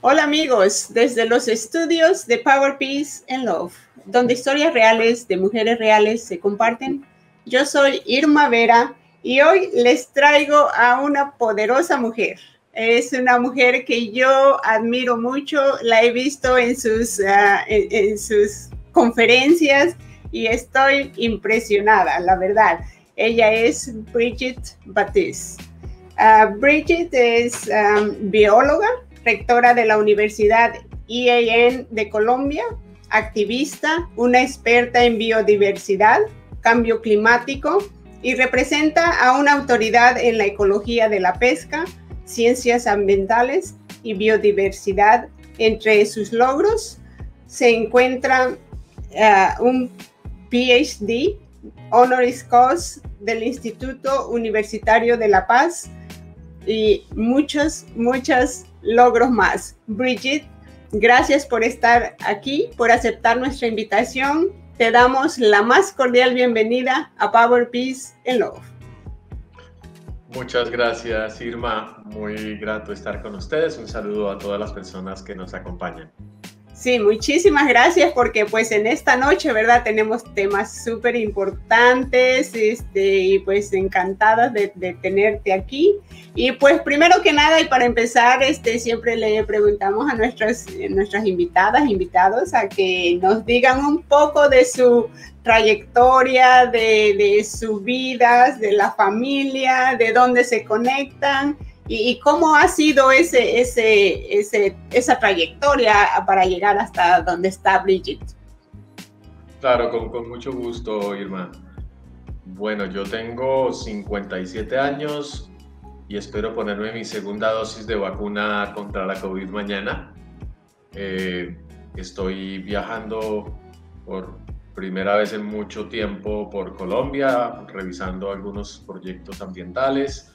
Hola amigos, desde los estudios de Power, Peace and Love, donde historias reales de mujeres reales se comparten. Yo soy Irma Vera y hoy les traigo a una poderosa mujer. Es una mujer que yo admiro mucho, la he visto en sus conferencias y estoy impresionada, la verdad. Ella es Brigitte Baptiste. Brigitte es bióloga, rectora de la Universidad IAN de Colombia, activista, una experta en biodiversidad, cambio climático y representa a una autoridad en la ecología de la pesca, ciencias ambientales y biodiversidad. Entre sus logros se encuentra un PhD honoris causa del Instituto Universitario de La Paz y muchos logros más. Brigitte, gracias por estar aquí, por aceptar nuestra invitación. Te damos la más cordial bienvenida a Power, Peace and Love. Muchas gracias, Irma. Muy grato estar con ustedes. Un saludo a todas las personas que nos acompañan. Sí, muchísimas gracias porque pues en esta noche, ¿verdad? Tenemos temas súper importantes y pues encantadas de tenerte aquí. Y pues primero que nada y para empezar, siempre le preguntamos a nuestras invitadas, invitados a que nos digan un poco de su trayectoria, de sus vidas, de la familia, de dónde se conectan. ¿Y cómo ha sido esa trayectoria para llegar hasta donde está Brigitte? Claro, con mucho gusto, Irma. Bueno, yo tengo 57 años y espero ponerme mi segunda dosis de vacuna contra la COVID mañana. Estoy viajando por primera vez en mucho tiempo por Colombia, revisando algunos proyectos ambientales.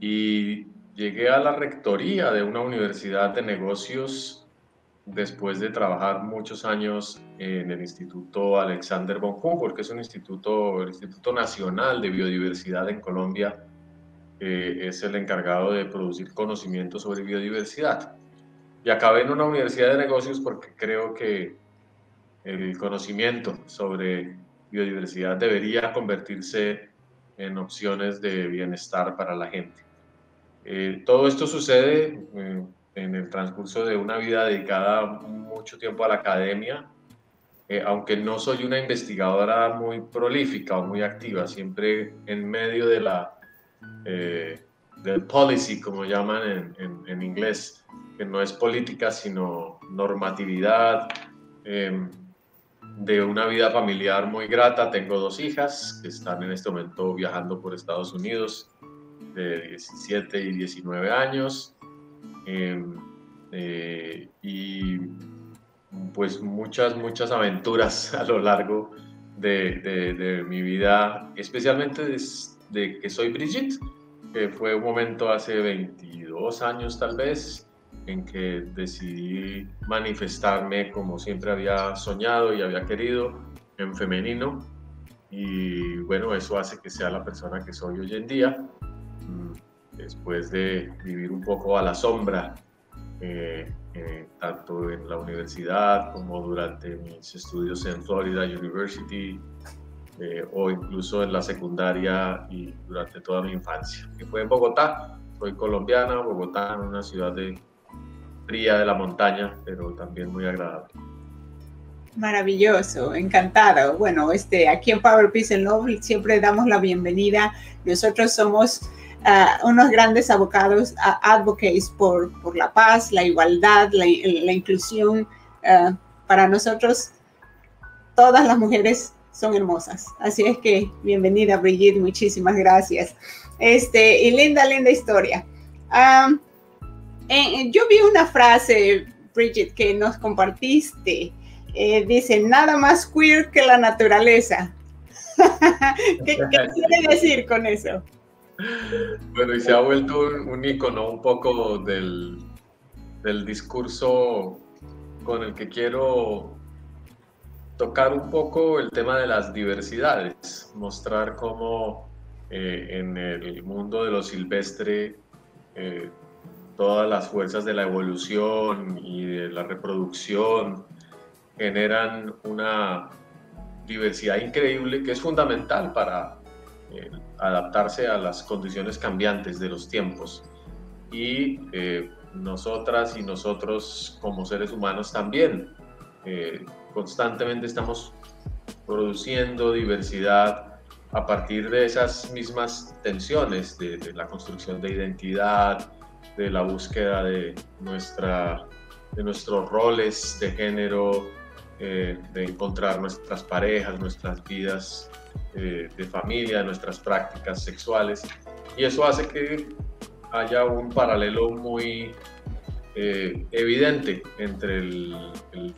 Y llegué a la rectoría de una universidad de negocios después de trabajar muchos años en el Instituto Alexander von Humboldt, que es el Instituto Nacional de Biodiversidad en Colombia, que es el encargado de producir conocimiento sobre biodiversidad. Y acabé en una universidad de negocios porque creo que el conocimiento sobre biodiversidad debería convertirse en opciones de bienestar para la gente. Todo esto sucede en el transcurso de una vida dedicada mucho tiempo a la academia, aunque no soy una investigadora muy prolífica o muy activa, siempre en medio de del policy, como llaman en inglés, que no es política, sino normatividad, de una vida familiar muy grata. Tengo 2 hijas que están en este momento viajando por Estados Unidos, de 17 y 19 años, y pues muchas aventuras a lo largo de mi vida, especialmente desde que soy Brigitte, que fue un momento hace 22 años tal vez, en que decidí manifestarme como siempre había soñado y había querido, en femenino, y bueno, eso hace que sea la persona que soy hoy en día, después de vivir un poco a la sombra, tanto en la universidad como durante mis estudios en Florida University, o incluso en la secundaria y durante toda mi infancia, que fue en Bogotá. Soy colombiana, Bogotá, una ciudad fría de la montaña, pero también muy agradable. Maravilloso, encantado. Bueno, aquí en Power, Peace and Love siempre damos la bienvenida. Nosotros somos unos grandes abogados, advocates por la paz, la igualdad, la inclusión. Para nosotros, todas las mujeres son hermosas. Así es que, bienvenida, Brigitte, muchísimas gracias. Y linda historia. Yo vi una frase, Brigitte, que nos compartiste. Dice, nada más queer que la naturaleza. ¿Qué quiere decir con eso? Bueno, y se ha vuelto un ícono un poco del discurso con el que quiero tocar un poco el tema de las diversidades, mostrar cómo en el mundo de lo silvestre todas las fuerzas de la evolución y de la reproducción generan una diversidad increíble que es fundamental para adaptarse a las condiciones cambiantes de los tiempos. Y nosotras y nosotros como seres humanos también constantemente estamos produciendo diversidad a partir de esas mismas tensiones de la construcción de identidad, de la búsqueda de nuestros roles de género, de encontrar nuestras parejas, nuestras vidas de familia, nuestras prácticas sexuales. Y eso hace que haya un paralelo muy evidente entre el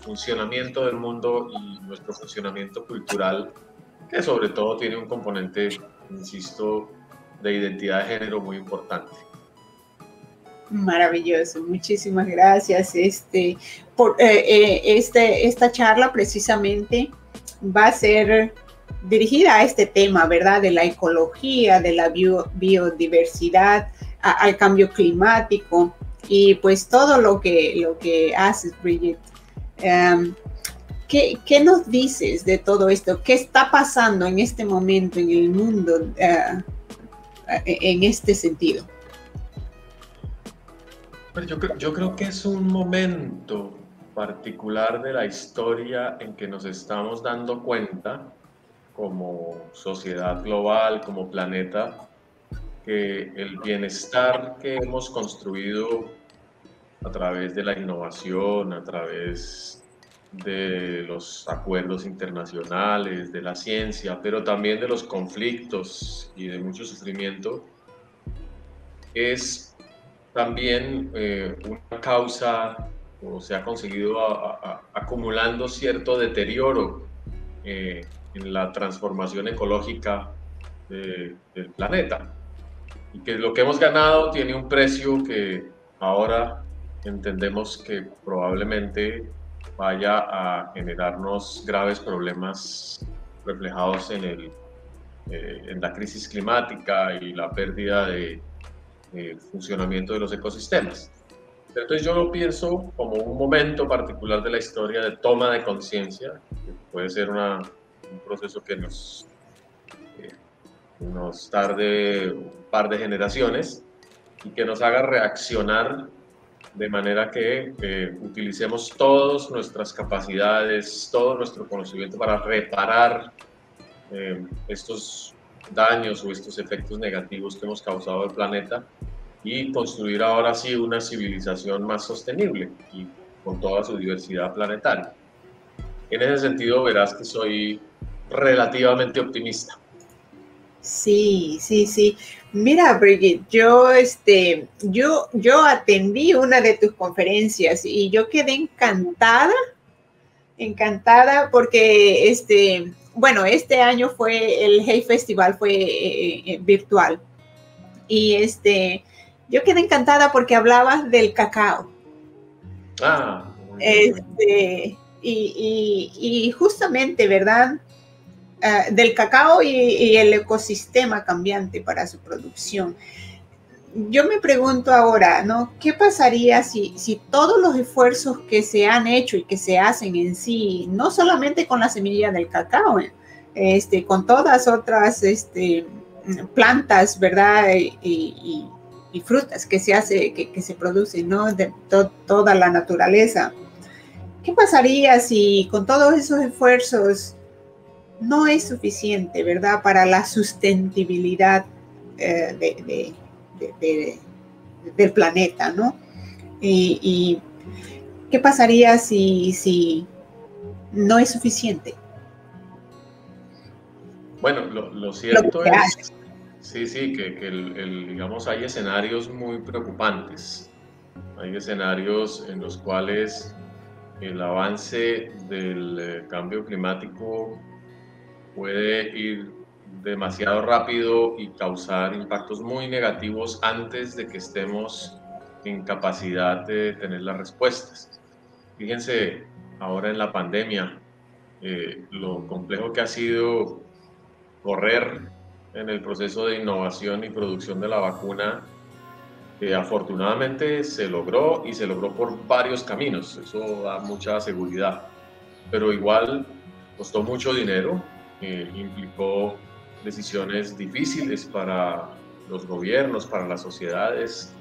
funcionamiento del mundo y nuestro funcionamiento cultural, que sobre todo tiene un componente, insisto, de identidad de género muy importante. Maravilloso, muchísimas gracias. Esta charla precisamente va a ser dirigida a este tema, ¿verdad? De la ecología, de la biodiversidad, al cambio climático y pues todo lo que haces, Bridget. ¿Qué nos dices de todo esto? ¿Qué está pasando en este momento en el mundo en este sentido? Yo creo que es un momento particular de la historia en que nos estamos dando cuenta como sociedad global, como planeta, que el bienestar que hemos construido a través de la innovación, a través de los acuerdos internacionales, de la ciencia, pero también de los conflictos y de mucho sufrimiento, es también una causa, o se ha conseguido acumulando cierto deterioro en la transformación ecológica del planeta. Y que lo que hemos ganado tiene un precio que ahora entendemos que probablemente vaya a generarnos graves problemas reflejados en la crisis climática y la pérdida de funcionamiento de los ecosistemas. Entonces yo lo pienso como un momento particular de la historia de toma de conciencia, que puede ser un proceso que nos tarde un par de generaciones y que nos haga reaccionar de manera que utilicemos todas nuestras capacidades, todo nuestro conocimiento para reparar estos daños o estos efectos negativos que hemos causado al planeta y construir ahora sí una civilización más sostenible y con toda su diversidad planetaria. En ese sentido, verás que soy relativamente optimista. Sí, sí, sí. Mira, Brigitte, yo atendí una de tus conferencias y yo quedé encantada porque bueno, este año fue el Hey Festival, fue virtual. Y yo quedé encantada porque hablabas del cacao. Y justamente, ¿verdad? Del cacao y el ecosistema cambiante para su producción. Yo me pregunto ahora, ¿no? ¿Qué pasaría si todos los esfuerzos que se han hecho y que se hacen en sí, no solamente con la semilla del cacao, con todas otras plantas, ¿verdad? Y frutas que se producen, ¿no? De toda la naturaleza. ¿Qué pasaría si con todos esos esfuerzos no es suficiente, ¿verdad? Para la sustentabilidad del planeta, ¿no? Y ¿qué pasaría si no es suficiente? Bueno, lo cierto es, sí, que digamos, hay escenarios muy preocupantes. Hay escenarios en los cuales el avance del cambio climático puede ir demasiado rápido y causar impactos muy negativos antes de que estemos en capacidad de tener las respuestas. Fíjense, ahora en la pandemia, lo complejo que ha sido correr en el proceso de innovación y producción de la vacuna Afortunadamente se logró y se logró por varios caminos, eso da mucha seguridad, pero igual costó mucho dinero, implicó decisiones difíciles para los gobiernos, para las sociedades,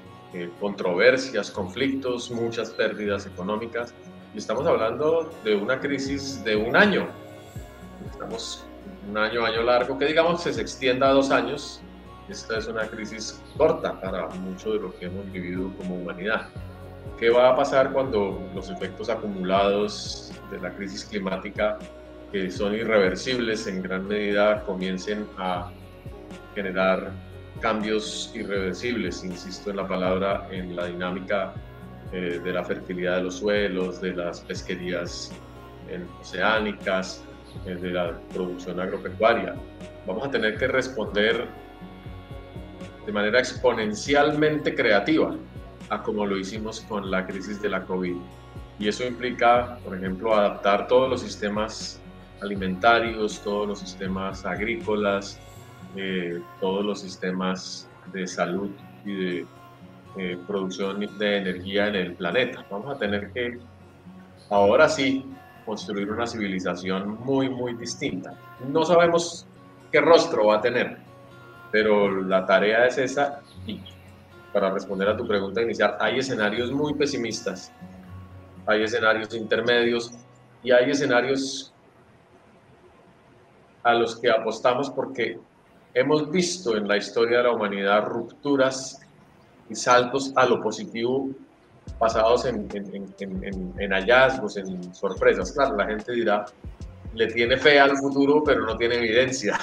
controversias, conflictos, muchas pérdidas económicas, y estamos hablando de una crisis de un año, estamos un año largo, que digamos se extienda a 2 años. Esta es una crisis corta para mucho de lo que hemos vivido como humanidad. ¿Qué va a pasar cuando los efectos acumulados de la crisis climática, que son irreversibles en gran medida, comiencen a generar cambios irreversibles, insisto en la palabra, en la dinámica de la fertilidad de los suelos, de las pesquerías oceánicas, de la producción agropecuaria? Vamos a tener que responder de manera exponencialmente creativa a como lo hicimos con la crisis de la COVID. Y eso implica, por ejemplo, adaptar todos los sistemas alimentarios, todos los sistemas agrícolas, todos los sistemas de salud y de producción de energía en el planeta. Vamos a tener que, ahora sí, construir una civilización muy, muy distinta. No sabemos qué rostro va a tener, pero la tarea es esa. Y para responder a tu pregunta inicial, hay escenarios muy pesimistas, hay escenarios intermedios y hay escenarios a los que apostamos porque hemos visto en la historia de la humanidad rupturas y saltos a lo positivo basados en hallazgos, en sorpresas. Claro, la gente dirá, le tiene fe al futuro, pero no tiene evidencia.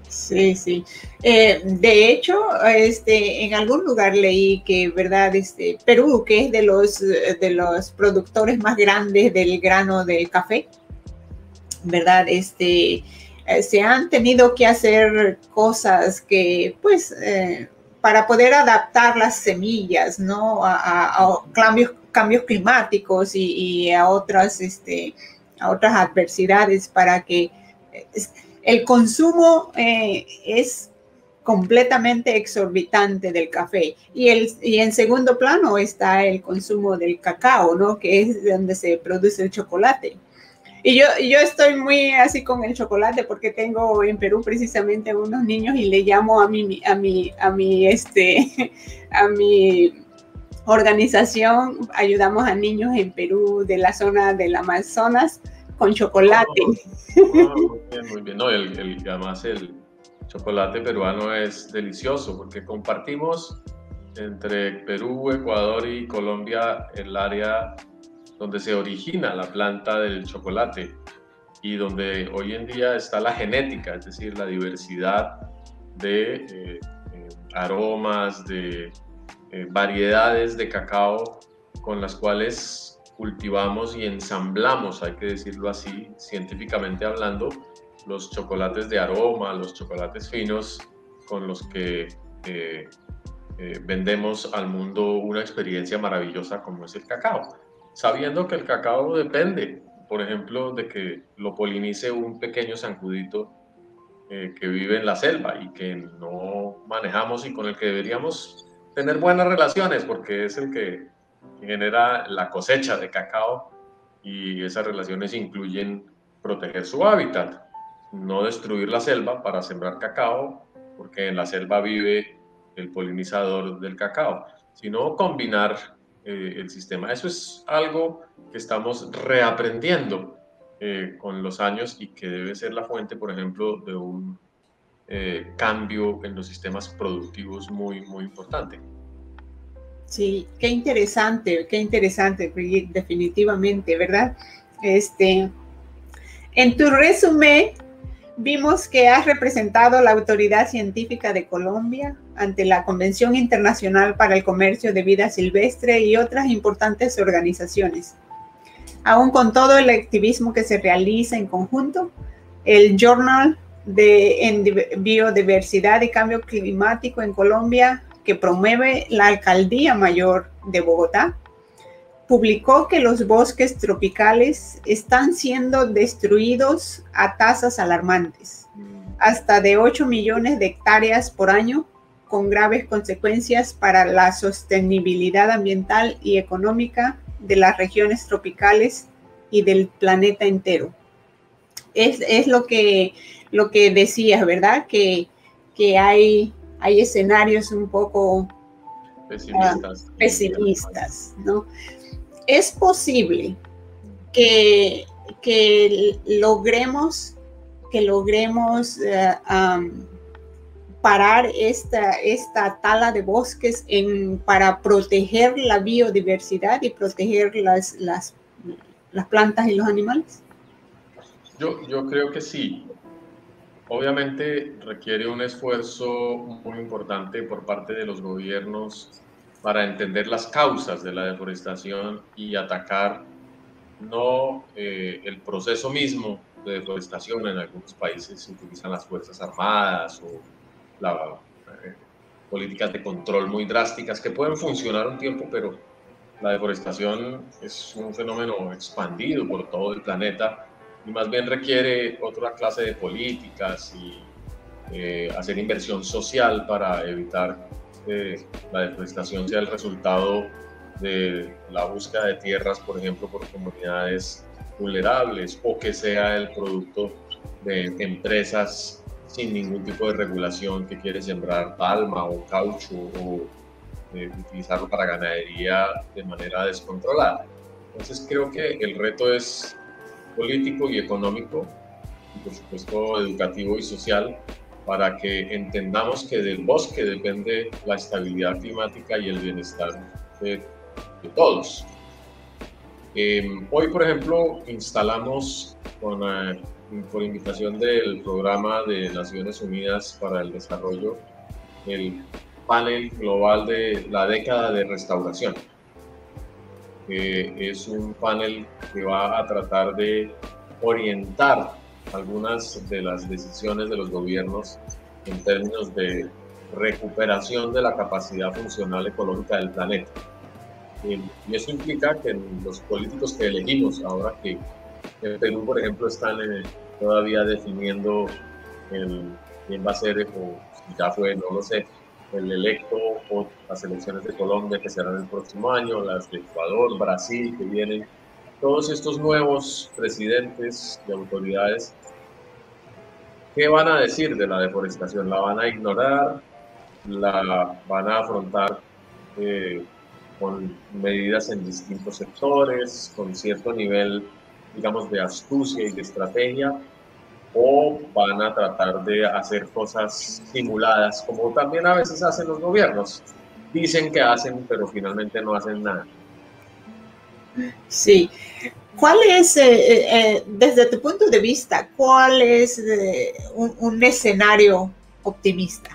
Sí, sí. De hecho, en algún lugar leí que, ¿verdad? Perú, que es de los productores más grandes del grano del café, ¿verdad? Se han tenido que hacer cosas que, pues, para poder adaptar las semillas, ¿no? A cambios climáticos y a otras adversidades para que el consumo es completamente exorbitante del café. Y en segundo plano está el consumo del cacao, ¿no? Que es donde se produce el chocolate. Y yo estoy muy así con el chocolate porque tengo en Perú precisamente unos niños y le llamo a mi organización, ayudamos a niños en Perú de la zona del Amazonas con chocolate. Muy bien. No, además el chocolate peruano es delicioso porque compartimos entre Perú, Ecuador y Colombia el área donde se origina la planta del chocolate y donde hoy en día está la genética, es decir, la diversidad de aromas, de variedades de cacao con las cuales cultivamos y ensamblamos, hay que decirlo así, científicamente hablando, los chocolates de aroma, los chocolates finos con los que vendemos al mundo una experiencia maravillosa como es el cacao. Sabiendo que el cacao depende, por ejemplo, de que lo polinice un pequeño zancudito que vive en la selva y que no manejamos y con el que deberíamos tener buenas relaciones porque es el que genera la cosecha de cacao y esas relaciones incluyen proteger su hábitat, no destruir la selva para sembrar cacao porque en la selva vive el polinizador del cacao, sino combinar el sistema. Eso es algo que estamos reaprendiendo con los años y que debe ser la fuente, por ejemplo, de un cambio en los sistemas productivos muy, muy importante. Sí, qué interesante, definitivamente, ¿verdad? En tu resumen vimos que has representado la Autoridad Científica de Colombia ante la Convención Internacional para el Comercio de Vida Silvestre y otras importantes organizaciones. Aún con todo el activismo que se realiza en conjunto, el Journal de Biodiversidad y Cambio Climático en Colombia, que promueve la Alcaldía Mayor de Bogotá, publicó que los bosques tropicales están siendo destruidos a tasas alarmantes, hasta de 8 millones de hectáreas por año, con graves consecuencias para la sostenibilidad ambiental y económica de las regiones tropicales y del planeta entero. Es lo que decías, ¿verdad? Que hay escenarios un poco pesimistas, ¿no? Es posible que logremos parar esta tala de bosques para proteger la biodiversidad y proteger las plantas y los animales. Yo creo que sí. Obviamente requiere un esfuerzo muy importante por parte de los gobiernos para entender las causas de la deforestación y atacar no el proceso mismo de deforestación. En algunos países se utilizan las Fuerzas Armadas o políticas de control muy drásticas que pueden funcionar un tiempo, pero la deforestación es un fenómeno expandido por todo el planeta y más bien requiere otra clase de políticas y hacer inversión social para evitar que la deforestación sea el resultado de la búsqueda de tierras, por ejemplo, por comunidades vulnerables, o que sea el producto de empresas sin ningún tipo de regulación que quiere sembrar palma o caucho o utilizarlo para ganadería de manera descontrolada. Entonces creo que el reto es político y económico, y por supuesto educativo y social, para que entendamos que del bosque depende la estabilidad climática y el bienestar de todos. Hoy, por ejemplo, instalamos por invitación del Programa de Naciones Unidas para el Desarrollo el panel global de la década de restauración. Es un panel que va a tratar de orientar algunas de las decisiones de los gobiernos en términos de recuperación de la capacidad funcional ecológica del planeta. Y eso implica que los políticos que elegimos, ahora que en Perú, por ejemplo, están todavía definiendo quién va a ser, o si ya fue, no lo sé, el electo, o las elecciones de Colombia que serán el próximo año, las de Ecuador, Brasil que vienen, todos estos nuevos presidentes y autoridades, ¿qué van a decir de la deforestación? ¿La van a ignorar? ¿La van a afrontar con medidas en distintos sectores, con cierto nivel, digamos, de astucia y de estrategia? ¿O van a tratar de hacer cosas simuladas, como también a veces hacen los gobiernos? Dicen que hacen, pero finalmente no hacen nada. Sí. ¿Cuál es, desde tu punto de vista, cuál es un escenario optimista?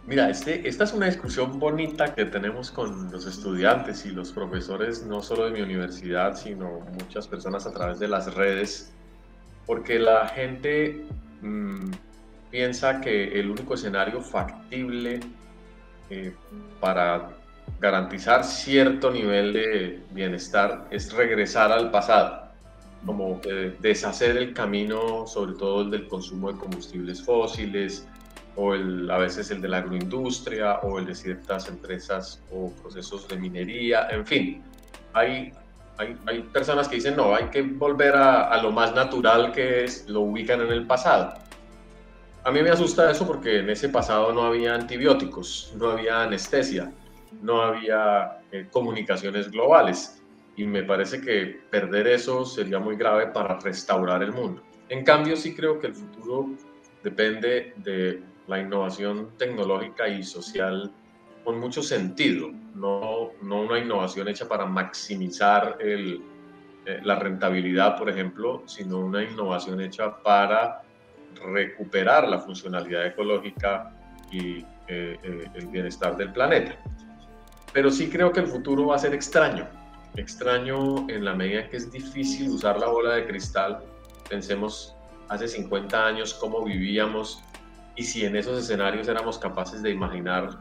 Mira, esta es una discusión bonita que tenemos con los estudiantes y los profesores, no solo de mi universidad, sino muchas personas a través de las redes, porque la gente piensa que el único escenario factible para garantizar cierto nivel de bienestar es regresar al pasado, como deshacer el camino, sobre todo el del consumo de combustibles fósiles, o a veces el de la agroindustria, o el de ciertas empresas o procesos de minería, en fin. Hay personas que dicen, no, hay que volver a lo más natural, que es, lo ubican en el pasado. A mí me asusta eso porque en ese pasado no había antibióticos, no había anestesia, no había comunicaciones globales, y me parece que perder eso sería muy grave para restaurar el mundo. En cambio, sí creo que el futuro depende de la innovación tecnológica y social con mucho sentido, no una innovación hecha para maximizar la rentabilidad, por ejemplo, sino una innovación hecha para recuperar la funcionalidad ecológica y el bienestar del planeta. Pero sí creo que el futuro va a ser extraño en la medida que es difícil usar la bola de cristal. Pensemos hace 50 años cómo vivíamos y si en esos escenarios éramos capaces de imaginar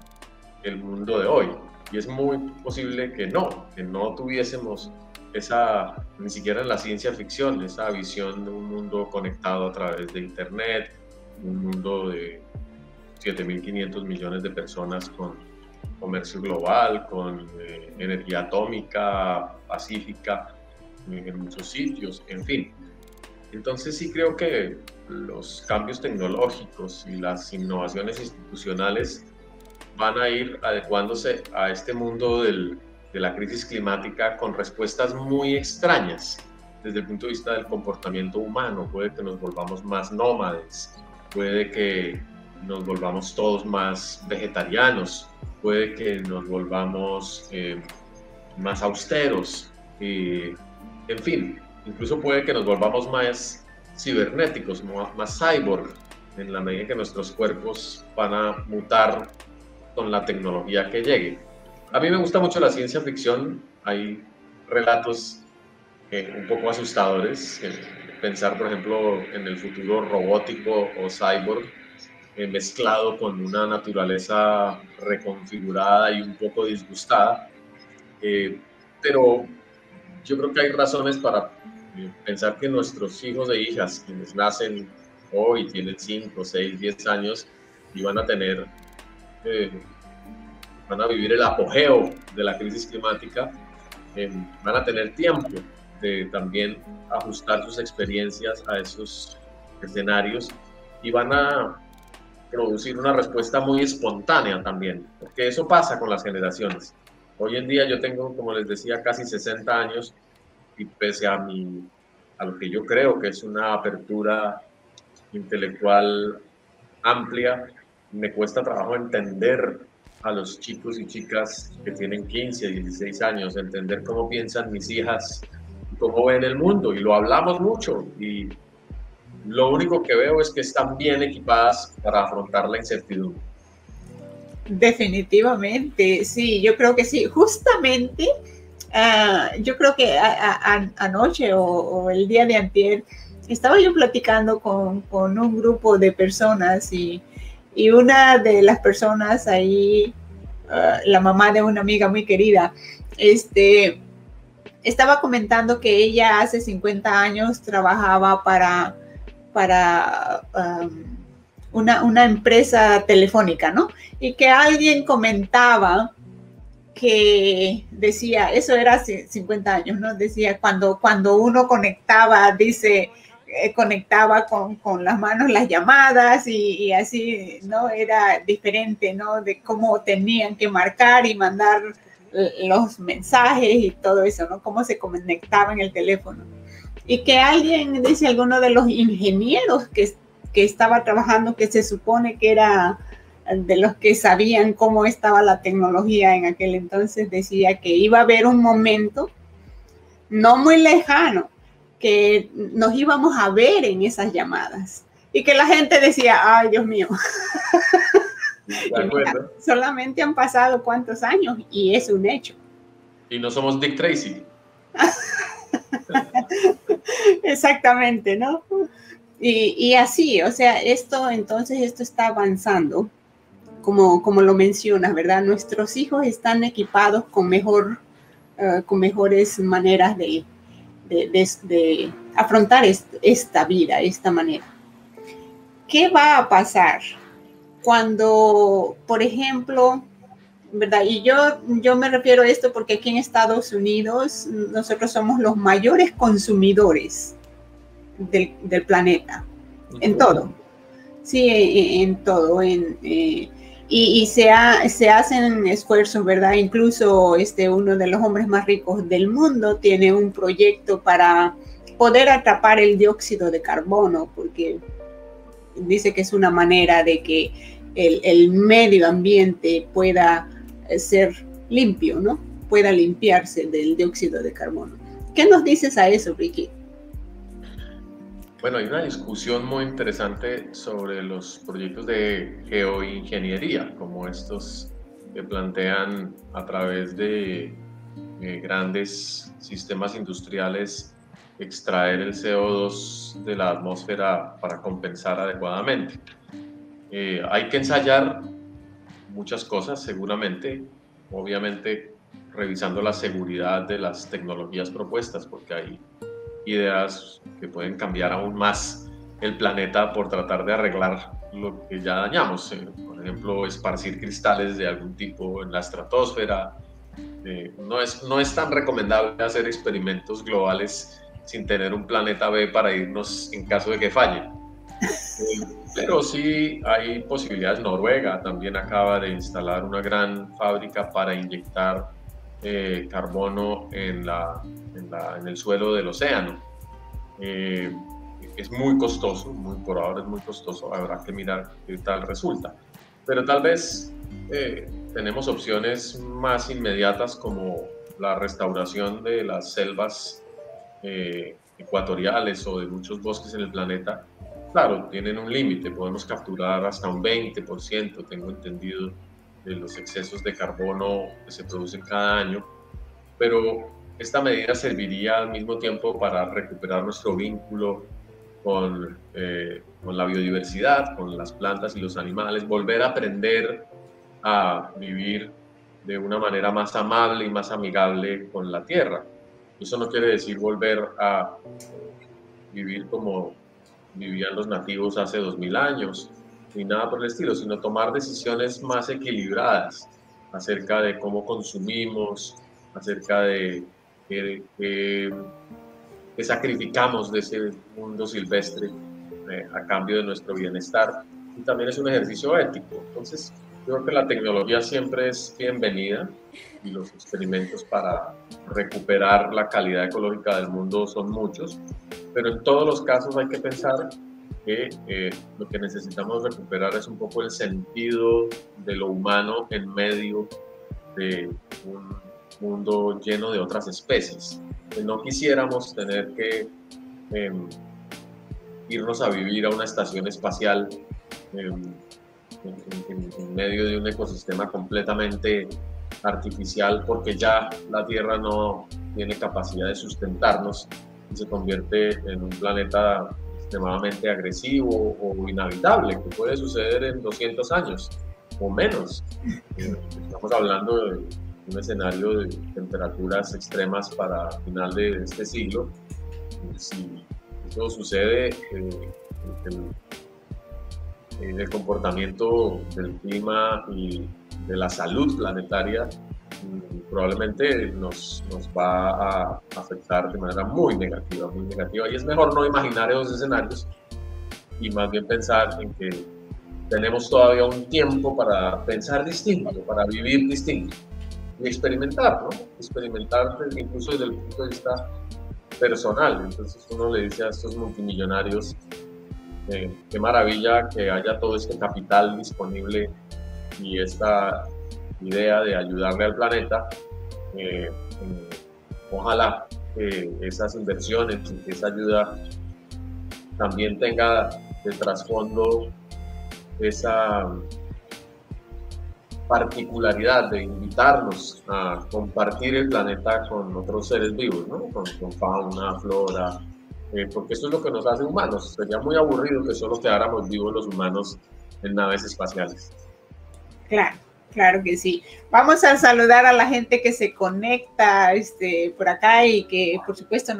el mundo de hoy. Y es muy posible que no tuviésemos ni siquiera en la ciencia ficción, esa visión de un mundo conectado a través de Internet, un mundo 7.500 millones de personas con comercio global, con energía atómica, pacífica, en muchos sitios, en fin. Entonces sí creo que los cambios tecnológicos y las innovaciones institucionales van a ir adecuándose a este mundo de la crisis climática con respuestas muy extrañas desde el punto de vista del comportamiento humano. Puede que nos volvamos más nómades, puede que nos volvamos todos más vegetarianos, puede que nos volvamos más austeros, en fin, incluso puede que nos volvamos más cibernéticos, más cyborg, en la medida que nuestros cuerpos van a mutar con la tecnología que llegue. A mí me gusta mucho la ciencia ficción, hay relatos un poco asustadores, pensar por ejemplo en el futuro robótico o cyborg, mezclado con una naturaleza reconfigurada y un poco disgustada, pero yo creo que hay razones para pensar que nuestros hijos e hijas, quienes nacen hoy, tienen 5, 6, 10 años y van a tener, van a vivir el apogeo de la crisis climática, van a tener tiempo de también ajustar sus experiencias a esos escenarios y van a producir una respuesta muy espontánea también, porque eso pasa con las generaciones. Hoy en día yo tengo, como les decía, casi 60 años y pese a lo que yo creo que es una apertura intelectual amplia, me cuesta trabajo entender a los chicos y chicas que tienen 15, 16 años, entender cómo piensan mis hijas, cómo ven el mundo, y lo hablamos mucho, y lo único que veo es que están bien equipadas para afrontar la incertidumbre. Definitivamente, sí, yo creo que sí. Justamente, yo creo que anoche o el día de antier, estaba yo platicando con un grupo de personas y una de las personas ahí, la mamá de una amiga muy querida, estaba comentando que ella hace 50 años trabajaba para una empresa telefónica, ¿no? Y que alguien comentaba que decía, eso era hace 50 años, ¿no? Decía, cuando uno conectaba, dice, conectaba con las manos las llamadas y así, ¿no? Era diferente, ¿no? De cómo tenían que marcar y mandar los mensajes y todo eso, ¿no? Cómo se conectaba en el teléfono. Y que alguien, dice, alguno de los ingenieros que estaba trabajando, que se supone que era de los que sabían cómo estaba la tecnología en aquel entonces, decía que iba a haber un momento no muy lejano que nos íbamos a ver en esas llamadas y que la gente decía, ay, Dios mío. De acuerdo. Solamente han pasado cuántos años y es un hecho. Y no somos Dick Tracy. Exactamente, ¿no? Y así, o sea, esto está avanzando, como lo mencionas, ¿verdad? Nuestros hijos están equipados con mejores maneras de afrontar esta vida, esta manera. ¿Qué va a pasar cuando, por ejemplo, ¿verdad? Y yo me refiero a esto porque aquí en Estados Unidos nosotros somos los mayores consumidores del planeta, en todo. Sí, en todo. Y se hacen esfuerzos, ¿verdad? Incluso uno de los hombres más ricos del mundo tiene un proyecto para poder atrapar el dióxido de carbono, porque dice que es una manera de que el medio ambiente pueda ser limpio, ¿no? Pueda limpiarse del dióxido de carbono. ¿Qué nos dices a eso, Ricky? Bueno, hay una discusión muy interesante sobre los proyectos de geoingeniería, como estos que plantean a través de grandes sistemas industriales extraer el CO2 de la atmósfera para compensar adecuadamente. Hay que ensayar muchas cosas, seguramente, obviamente revisando la seguridad de las tecnologías propuestas, porque hay ideas que pueden cambiar aún más el planeta por tratar de arreglar lo que ya dañamos. Por ejemplo, esparcir cristales de algún tipo en la estratosfera. No es tan recomendable hacer experimentos globales sin tener un planeta B para irnos en caso de que falle. Pero sí hay posibilidades. Noruega también acaba de instalar una gran fábrica para inyectar carbono en el suelo del océano. Es muy costoso, por ahora es muy costoso, habrá que mirar qué tal resulta. Pero tal vez tenemos opciones más inmediatas como la restauración de las selvas ecuatoriales o de muchos bosques en el planeta. Claro, tienen un límite, podemos capturar hasta un 20%, tengo entendido, de los excesos de carbono que se producen cada año, pero esta medida serviría al mismo tiempo para recuperar nuestro vínculo con la biodiversidad, con las plantas y los animales, volver a aprender a vivir de una manera más amable y más amigable con la tierra. Eso no quiere decir volver a vivir como vivían los nativos hace 2000 años, ni nada por el estilo, sino tomar decisiones más equilibradas acerca de cómo consumimos, acerca de qué sacrificamos de ese mundo silvestre a cambio de nuestro bienestar. Y también es un ejercicio ético. Entonces, yo creo que la tecnología siempre es bienvenida y los experimentos para recuperar la calidad ecológica del mundo son muchos, pero en todos los casos hay que pensar que lo que necesitamos recuperar es un poco el sentido de lo humano en medio de un mundo lleno de otras especies. Que no quisiéramos tener que irnos a vivir a una estación espacial en medio de un ecosistema completamente artificial, porque ya la Tierra no tiene capacidad de sustentarnos y se convierte en un planeta extremadamente agresivo o inhabitable, que puede suceder en 200 años o menos. Estamos hablando de un escenario de temperaturas extremas para final de este siglo. Si eso sucede, el comportamiento del clima y de la salud planetaria probablemente nos va a afectar de manera muy negativa, y es mejor no imaginar esos escenarios y más bien pensar en que tenemos todavía un tiempo para pensar distinto, para vivir distinto y experimentar, ¿no? Experimentar incluso desde el punto de vista personal. Entonces uno le dice a estos multimillonarios, qué maravilla que haya todo este capital disponible y esta idea de ayudarle al planeta. Ojalá que esas inversiones y que esa ayuda también tenga de trasfondo esa particularidad de invitarnos a compartir el planeta con otros seres vivos, ¿no? Con fauna, flora, porque eso es lo que nos hace humanos. Sería muy aburrido que solo quedáramos vivos los humanos en naves espaciales. Claro, claro que sí. Vamos a saludar a la gente que se conecta por acá y que por supuesto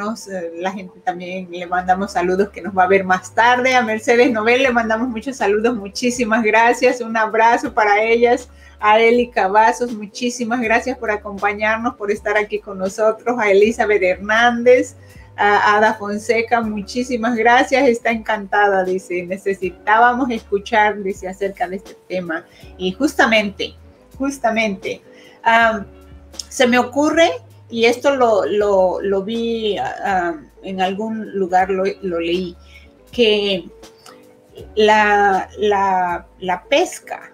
la gente también le mandamos saludos, que nos va a ver más tarde. A Mercedes Nobel le mandamos muchos saludos, muchísimas gracias, un abrazo para ellas. A Eli Cavazos, muchísimas gracias por acompañarnos, por estar aquí con nosotros. A Elizabeth Hernández, a Ada Fonseca, muchísimas gracias, está encantada, dice, necesitábamos escuchar, dice, acerca de este tema. Y justamente, se me ocurre, y esto lo vi en algún lugar, lo leí, que la pesca,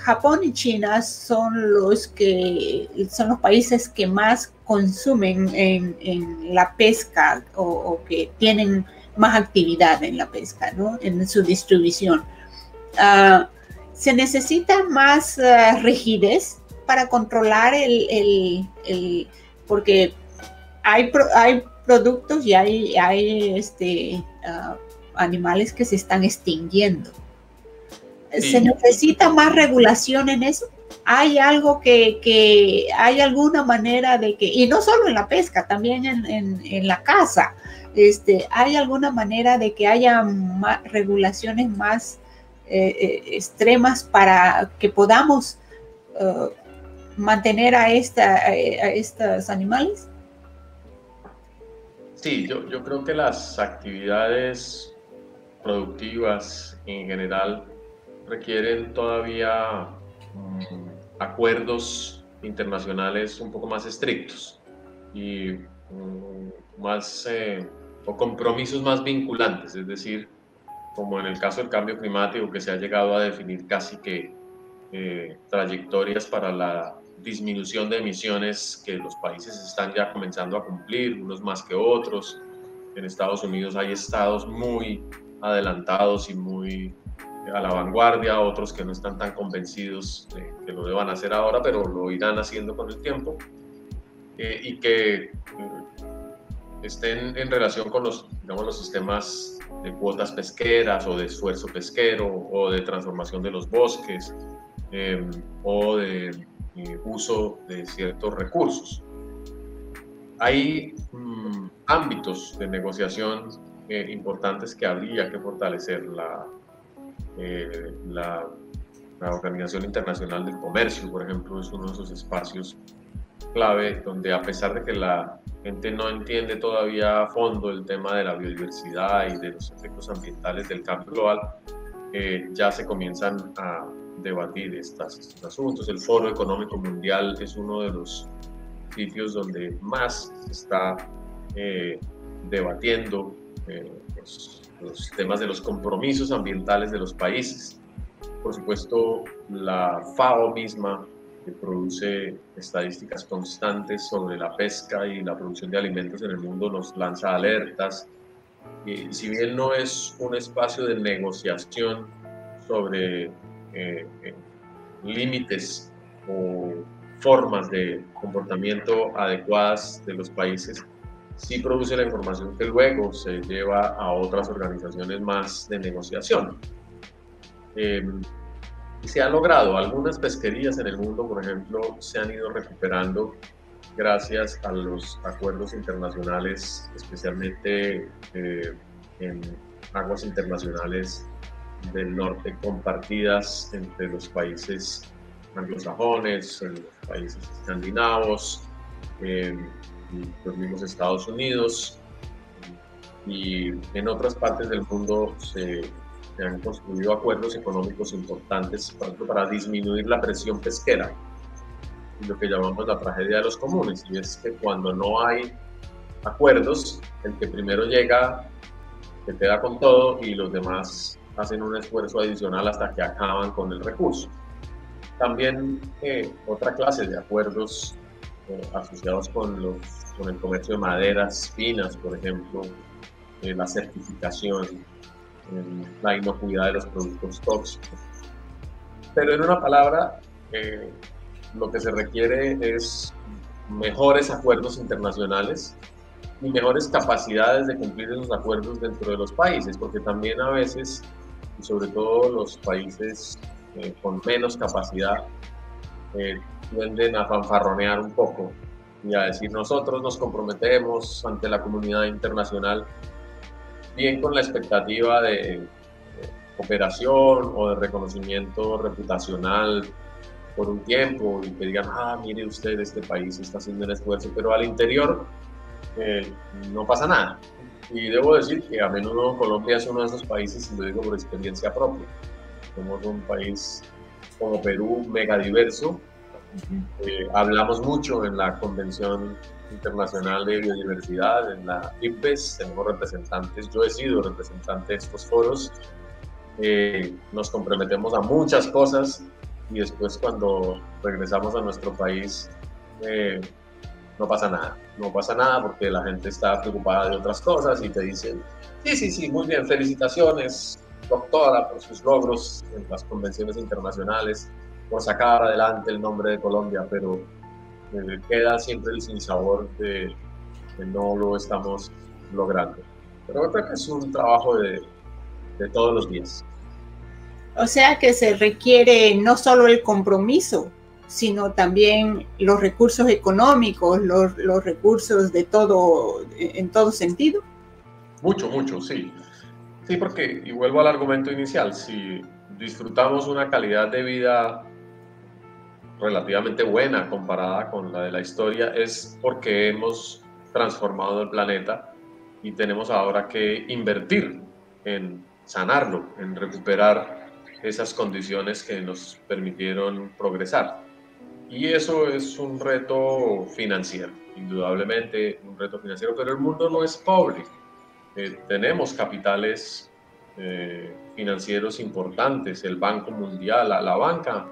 Japón y China son los países que más consumen en la pesca o que tienen más actividad en la pesca, ¿no? En su distribución. Se necesita más rigidez para controlar porque hay productos y hay animales que se están extinguiendo. ¿Se necesita más regulación en eso? ¿Hay algo hay alguna manera de que, y no solo en la pesca, también en la caza, ¿Hay alguna manera de que haya regulaciones más extremas para que podamos mantener a estos animales? Sí, yo creo que las actividades productivas en general requieren todavía acuerdos internacionales un poco más estrictos y más o compromisos más vinculantes, es decir, como en el caso del cambio climático, que se ha llegado a definir casi que trayectorias para la disminución de emisiones que los países están ya comenzando a cumplir, unos más que otros. En Estados Unidos hay estados muy adelantados y muy a la vanguardia, otros que no están tan convencidos de que lo deban hacer ahora, pero lo irán haciendo con el tiempo, y que estén en relación con los, digamos, los sistemas de cuotas pesqueras o de esfuerzo pesquero o de transformación de los bosques, o de uso de ciertos recursos. Hay ámbitos de negociación importantes que habría que fortalecer. La Organización Internacional del Comercio, por ejemplo, es uno de esos espacios clave donde, a pesar de que la gente no entiende todavía a fondo el tema de la biodiversidad y de los efectos ambientales del cambio global, ya se comienzan a debatir estos asuntos. El Foro Económico Mundial es uno de los sitios donde más se está debatiendo los temas de los compromisos ambientales de los países. Por supuesto, la FAO misma, que produce estadísticas constantes sobre la pesca y la producción de alimentos en el mundo, nos lanza alertas. Y si bien no es un espacio de negociación sobre límites o formas de comportamiento adecuadas de los países, sí produce la información que luego se lleva a otras organizaciones más de negociación. Se han logrado algunas pesquerías en el mundo, por ejemplo, se han ido recuperando gracias a los acuerdos internacionales, especialmente en aguas internacionales del norte, compartidas entre los países anglosajones, en los países escandinavos, los mismos Estados Unidos, y en otras partes del mundo se han construido acuerdos económicos importantes, por ejemplo, para disminuir la presión pesquera, lo que llamamos la tragedia de los comunes, y es que cuando no hay acuerdos, el que primero llega se queda con todo y los demás hacen un esfuerzo adicional hasta que acaban con el recurso. También otra clase de acuerdos asociados con el comercio de maderas finas, por ejemplo, la certificación, la inocuidad de los productos tóxicos. Pero en una palabra, lo que se requiere es mejores acuerdos internacionales y mejores capacidades de cumplir esos acuerdos dentro de los países, porque también a veces, y sobre todo los países con menos capacidad, tienden a fanfarronear un poco y a decir: nosotros nos comprometemos ante la comunidad internacional, bien con la expectativa de cooperación o de reconocimiento reputacional por un tiempo, y que digan: mire usted, este país está haciendo un esfuerzo, pero al interior no pasa nada. Y debo decir que a menudo Colombia es uno de esos países, y lo digo por experiencia propia. Somos un país como Perú, mega diverso. Hablamos mucho en la Convención Internacional de Biodiversidad, en la IPBES, tenemos representantes, yo he sido representante de estos foros, nos comprometemos a muchas cosas, y después, cuando regresamos a nuestro país, no pasa nada porque la gente está preocupada de otras cosas y te dicen: sí, muy bien, felicitaciones, doctora, por sus logros en las convenciones internacionales, por sacar adelante el nombre de Colombia, pero queda siempre el sinsabor de que no lo estamos logrando. Pero creo que es un trabajo de todos los días. O sea que se requiere no solo el compromiso, sino también los recursos económicos, los recursos de todo, en todo sentido. Mucho, mucho, sí. Sí, porque, y vuelvo al argumento inicial, si disfrutamos una calidad de vida relativamente buena comparada con la de la historia, es porque hemos transformado el planeta y tenemos ahora que invertir en sanarlo, en recuperar esas condiciones que nos permitieron progresar. Y eso es un reto financiero, indudablemente un reto financiero, pero el mundo no es pobre. Tenemos capitales financieros importantes, el Banco Mundial, la banca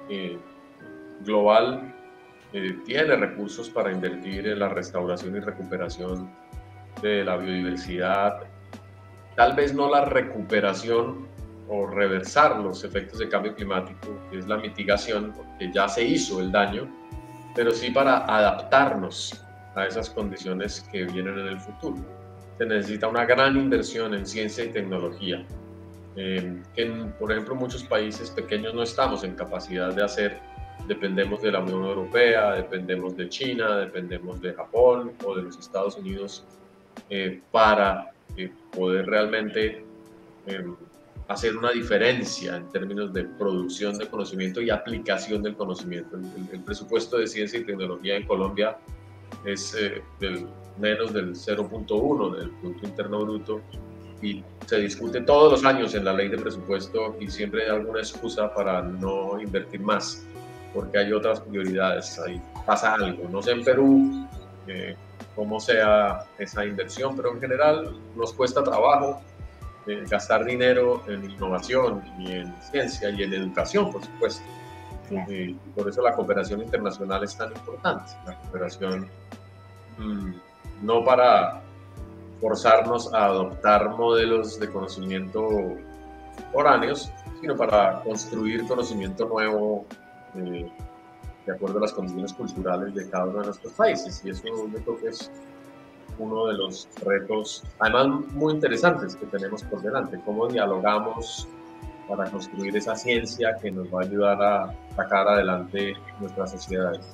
global tiene recursos para invertir en la restauración y recuperación de la biodiversidad, tal vez no la recuperación o reversar los efectos de cambio climático, que es la mitigación, porque ya se hizo el daño, pero sí para adaptarnos a esas condiciones que vienen en el futuro. Se necesita una gran inversión en ciencia y tecnología, que por ejemplo, muchos países pequeños no estamos en capacidad de hacer. Dependemos de la Unión Europea, dependemos de China, dependemos de Japón o de los Estados Unidos para poder realmente hacer una diferencia en términos de producción de conocimiento y aplicación del conocimiento. El presupuesto de ciencia y tecnología en Colombia es menos del 0.1 del Producto Interno Bruto y se discute todos los años en la ley de presupuesto y siempre hay alguna excusa para no invertir más, porque hay otras prioridades, ahí pasa algo. No sé en Perú cómo sea esa inversión, pero en general nos cuesta trabajo gastar dinero en innovación y en ciencia y en educación, por supuesto. Claro. Por eso la cooperación internacional es tan importante. La cooperación no para forzarnos a adoptar modelos de conocimiento foráneos, sino para construir conocimiento nuevo de acuerdo a las condiciones culturales de cada uno de nuestros países. Y eso yo creo que es uno de los retos, además muy interesantes, que tenemos por delante. Cómo dialogamos para construir esa ciencia que nos va a ayudar a sacar adelante nuestras sociedades.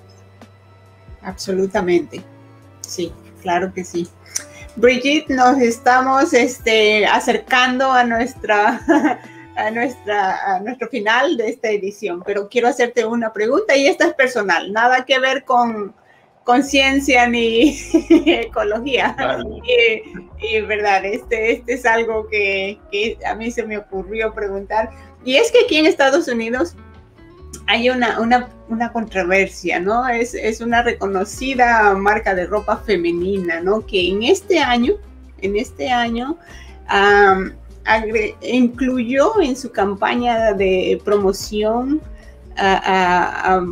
Absolutamente. Sí, claro que sí. Brigitte, nos estamos acercando a nuestro final de esta edición, pero quiero hacerte una pregunta y esta es personal, nada que ver con ciencia ni ecología. Y verdad, este es algo que a mí se me ocurrió preguntar, y es que aquí en Estados Unidos hay una controversia, ¿no? Es una reconocida marca de ropa femenina, ¿no? Que en este año incluyó en su campaña de promoción a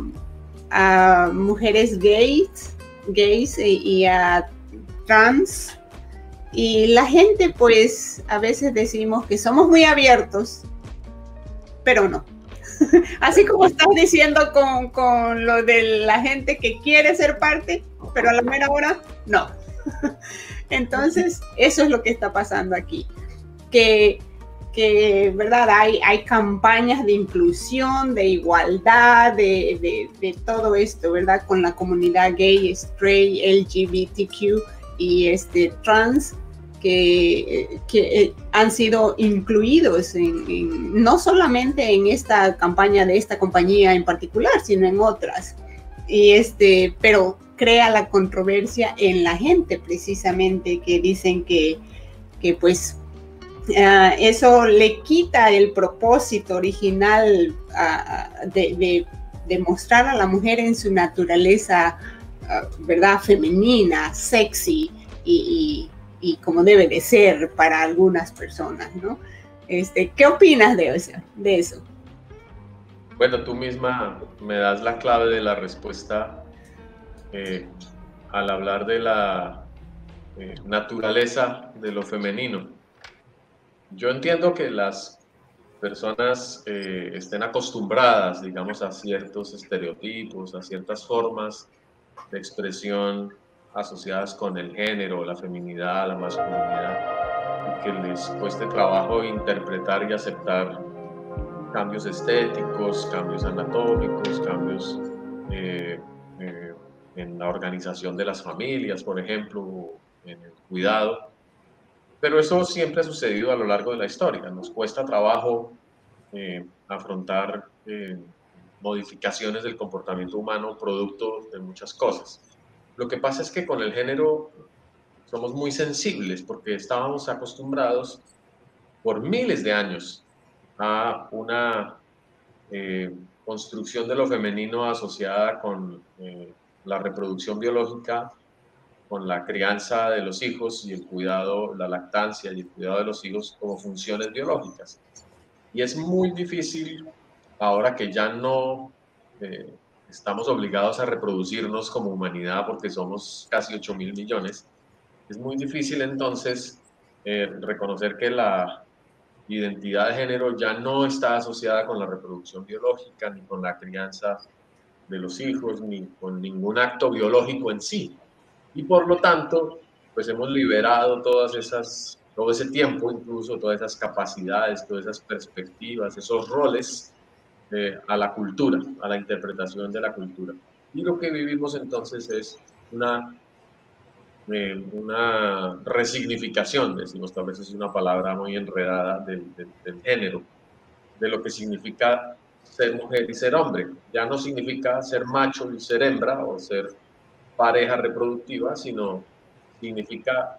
mujeres gays y a trans. Y la gente, pues, a veces decimos que somos muy abiertos, pero no. Así como estás diciendo con lo de la gente que quiere ser parte, pero a la mera hora, no. Entonces, eso es lo que está pasando aquí. Que ¿verdad? Hay campañas de inclusión, de igualdad, de todo esto, ¿verdad? Con la comunidad gay, straight, LGBTQ y trans, que han sido incluidos no solamente en esta campaña de esta compañía en particular, sino en otras. Y pero crea la controversia en la gente, precisamente, que dicen que pues eso le quita el propósito original de mostrar a la mujer en su naturaleza, ¿verdad? Femenina, sexy y como debe de ser para algunas personas, ¿no? ¿Qué opinas de eso? Bueno, tú misma me das la clave de la respuesta al hablar de la naturaleza de lo femenino. Yo entiendo que las personas estén acostumbradas, digamos, a ciertos estereotipos, a ciertas formas de expresión asociadas con el género, la feminidad, la masculinidad, y que les cueste trabajo interpretar y aceptar cambios estéticos, cambios anatómicos, cambios en la organización de las familias, por ejemplo, en el cuidado. Pero eso siempre ha sucedido a lo largo de la historia. Nos cuesta trabajo afrontar modificaciones del comportamiento humano producto de muchas cosas. Lo que pasa es que con el género somos muy sensibles porque estábamos acostumbrados por miles de años a una construcción de lo femenino asociada con la reproducción biológica, con la crianza de los hijos y el cuidado, la lactancia y el cuidado de los hijos como funciones biológicas. Y es muy difícil, ahora que ya no estamos obligados a reproducirnos como humanidad porque somos casi 8.000 millones, es muy difícil entonces reconocer que la identidad de género ya no está asociada con la reproducción biológica, ni con la crianza de los hijos, ni con ningún acto biológico en sí. Y por lo tanto, pues hemos liberado todo ese tiempo, incluso todas esas capacidades, todas esas perspectivas, esos roles a la cultura, a la interpretación de la cultura. Y lo que vivimos entonces es una resignificación, decimos, tal vez es una palabra muy enredada del género, de lo que significa ser mujer y ser hombre. Ya no significa ser macho y ser hembra o ser pareja reproductiva, sino significa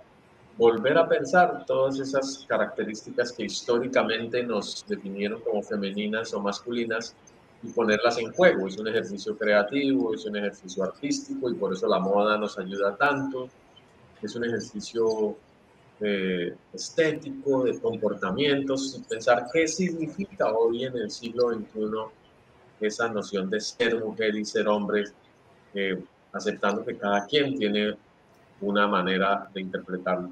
volver a pensar todas esas características que históricamente nos definieron como femeninas o masculinas y ponerlas en juego. Es un ejercicio creativo, es un ejercicio artístico y por eso la moda nos ayuda tanto. Es un ejercicio estético, de comportamientos, y pensar qué significa hoy en el siglo XXI esa noción de ser mujer y ser hombre, aceptando que cada quien tiene una manera de interpretarlo.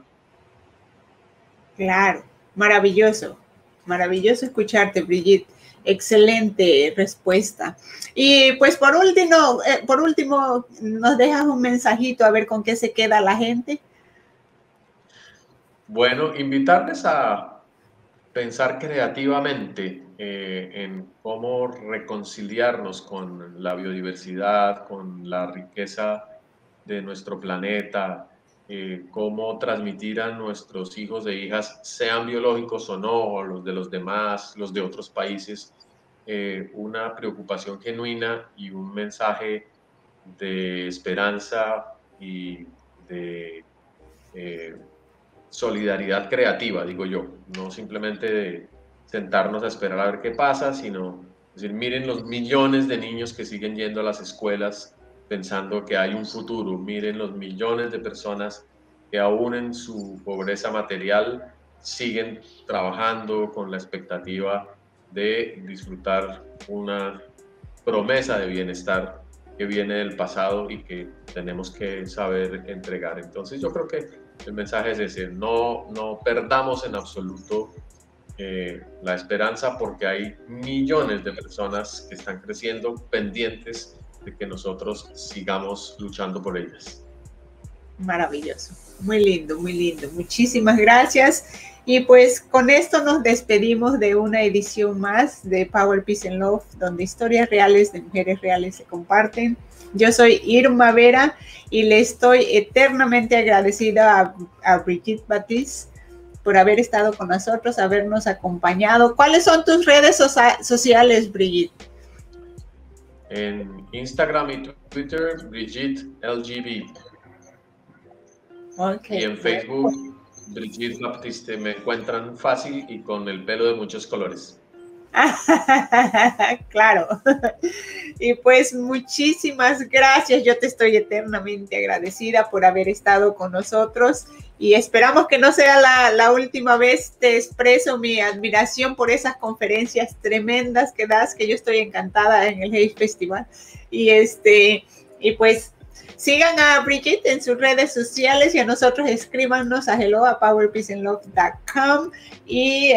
Claro, maravilloso, maravilloso escucharte, Brigitte. Excelente respuesta. Y pues por último, nos dejas un mensajito a ver con qué se queda la gente. Bueno, invitarles a pensar creativamente en cómo reconciliarnos con la biodiversidad, con la riqueza de nuestro planeta, cómo transmitir a nuestros hijos e hijas, sean biológicos o no, o los de los demás, los de otros países, una preocupación genuina y un mensaje de esperanza y de solidaridad creativa, digo yo, no simplemente de sentarnos a esperar a ver qué pasa, sino decir, miren los millones de niños que siguen yendo a las escuelas pensando que hay un futuro, miren los millones de personas que aún en su pobreza material siguen trabajando con la expectativa de disfrutar una promesa de bienestar que viene del pasado y que tenemos que saber entregar. Entonces yo creo que el mensaje es ese, no perdamos en absoluto la esperanza porque hay millones de personas que están creciendo pendientes de que nosotros sigamos luchando por ellas. Maravilloso, muy lindo, muy lindo. Muchísimas gracias. Y pues con esto nos despedimos de una edición más de Power, Peace and Love, donde historias reales de mujeres reales se comparten. Yo soy Irma Vera y le estoy eternamente agradecida a Brigitte Baptiste por haber estado con nosotros, habernos acompañado. ¿Cuáles son tus redes sociales, Brigitte? En Instagram y Twitter, Brigitte LGB. Okay. Y en Facebook, Brigitte Baptiste. Me encuentran fácil y con el pelo de muchos colores. Claro. Y pues muchísimas gracias. Yo te estoy eternamente agradecida por haber estado con nosotros y esperamos que no sea la última vez. Te expreso mi admiración por esas conferencias tremendas que das, que yo estoy encantada en el Hey Festival. Y pues sigan a Brigitte en sus redes sociales y a nosotros escríbanos a hello@powerpeaceandlove.com y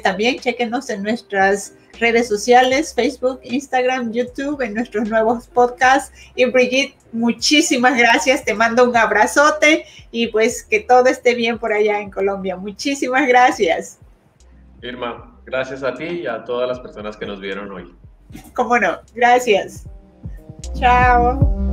también chequenos en nuestras redes sociales, Facebook, Instagram, YouTube, en nuestros nuevos podcasts. Y Brigitte, muchísimas gracias, te mando un abrazote y pues que todo esté bien por allá en Colombia. Muchísimas gracias. Irma, gracias a ti y a todas las personas que nos vieron hoy. Cómo no, gracias. Chao.